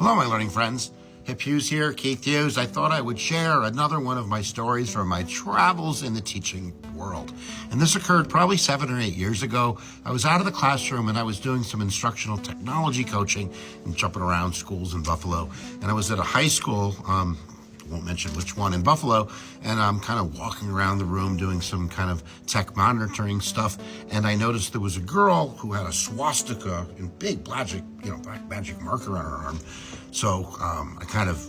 Hello, my learning friends. Hip Hughes here, Keith Hughes. I thought I would share another one of my stories from my travels in the teaching world. And this occurred probably 7 or 8 years ago. I was out of the classroom and I was doing some instructional technology coaching and jumping around schools in Buffalo. And I was at a high school, won't mention which one, in Buffalo, and I'm kind of walking around the room doing some kind of tech monitoring stuff, and I noticed there was a girl who had a swastika in big black magic marker on her arm. So I kind of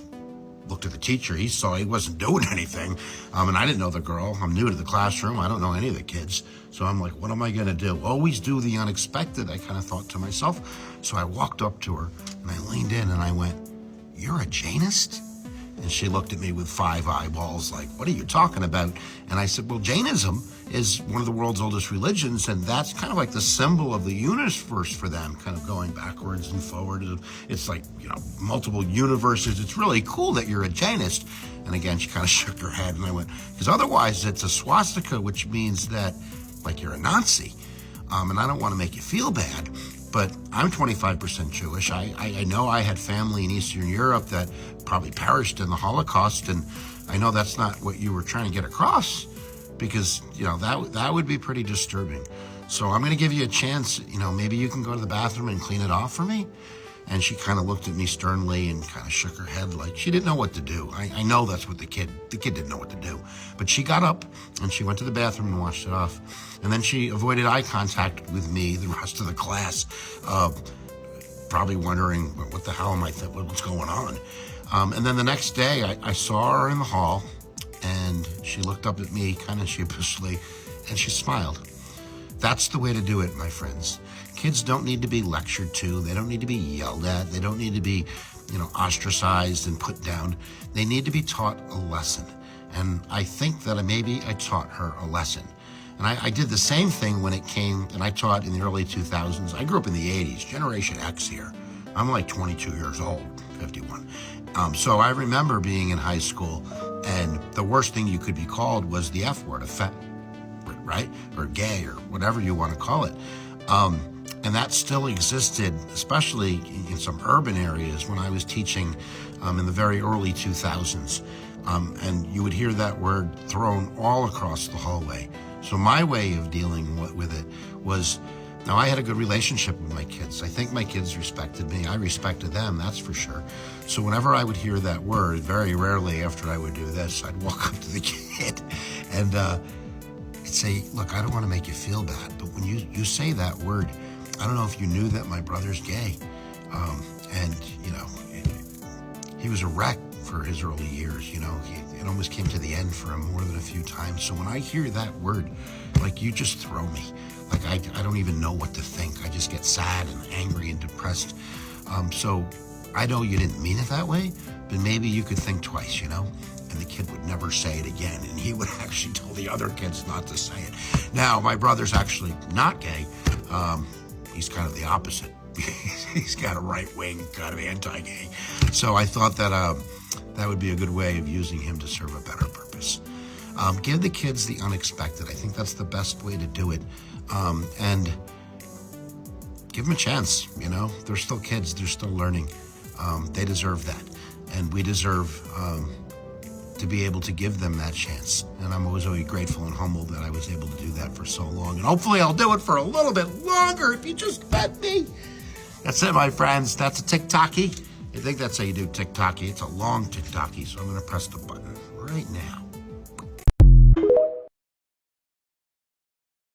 looked at the teacher. He saw he wasn't doing anything, and I didn't know the girl. I'm new to the classroom. I don't know any of the kids. So I'm like, what am I going to do? Always do the unexpected, I kind of thought to myself. So I walked up to her, and I leaned in, and I went, "You're a Jainist?" And she looked at me with 5 eyeballs like, "What are you talking about?" And I said, well, Jainism is one of the world's oldest religions, and that's kind of like the symbol of the universe for them, kind of going backwards and forward. It's like, multiple universes. It's really cool that you're a Jainist. And again, she kind of shook her head, and I went, because otherwise it's a swastika, which means that, like, you're a Nazi. And I don't want to make you feel bad, but I'm 25% Jewish. I know I had family in Eastern Europe that probably perished in the Holocaust, and I know that's not what you were trying to get across, because, that would be pretty disturbing. So I'm going to give you a chance, maybe you can go to the bathroom and clean it off for me. And she kind of looked at me sternly and kind of shook her head like she didn't know what to do. I know that's what the kid didn't know what to do. But she got up and she went to the bathroom and washed it off. And then she avoided eye contact with me the rest of the class, probably wondering, what the hell am I thinking? What's going on? And then the next day I saw her in the hall, and she looked up at me kind of sheepishly, and she smiled. That's the way to do it, my friends. Kids don't need to be lectured to. They don't need to be yelled at. They don't need to be, ostracized and put down. They need to be taught a lesson. And I think that maybe I taught her a lesson. And I did the same thing when it came, and I taught in the early 2000s. I grew up in the 80s, Generation X here. I'm like 22 years old, 51. So I remember being in high school, and the worst thing you could be called was the F word, right? Or gay, or whatever you want to call it. And that still existed, especially in some urban areas when I was teaching in the very early 2000s. And you would hear that word thrown all across the hallway. So my way of dealing with it was, now I had a good relationship with my kids. I think my kids respected me. I respected them, that's for sure. So whenever I would hear that word, very rarely after I would do this, I'd walk up to the kid and say, look, I don't want to make you feel bad, but when you say that word, I don't know if you knew that my brother's gay. And, he was a wreck for his early years. It almost came to the end for him more than a few times. So when I hear that word, like, you just throw me. Like, I don't even know what to think. I just get sad and angry and depressed. So I know you didn't mean it that way, but maybe you could think twice, and the kid would never say it again, and he would actually tell the other kids not to say it. Now, my brother's actually not gay. He's kind of the opposite. He's got a right wing, kind of anti-gay. So I thought that that would be a good way of using him to serve a better purpose. Give the kids the unexpected. I think that's the best way to do it. And give them a chance, They're still kids. They're still learning. They deserve that. And we deserve to be able to give them that chance. And I'm always very grateful and humbled that I was able to do that for so long. And hopefully I'll do it for a little bit longer if you just let me. That's it, my friends. That's a TikTokie. I think that's how you do TikTokie. It's a long TikTokie, so I'm going to press the button right now.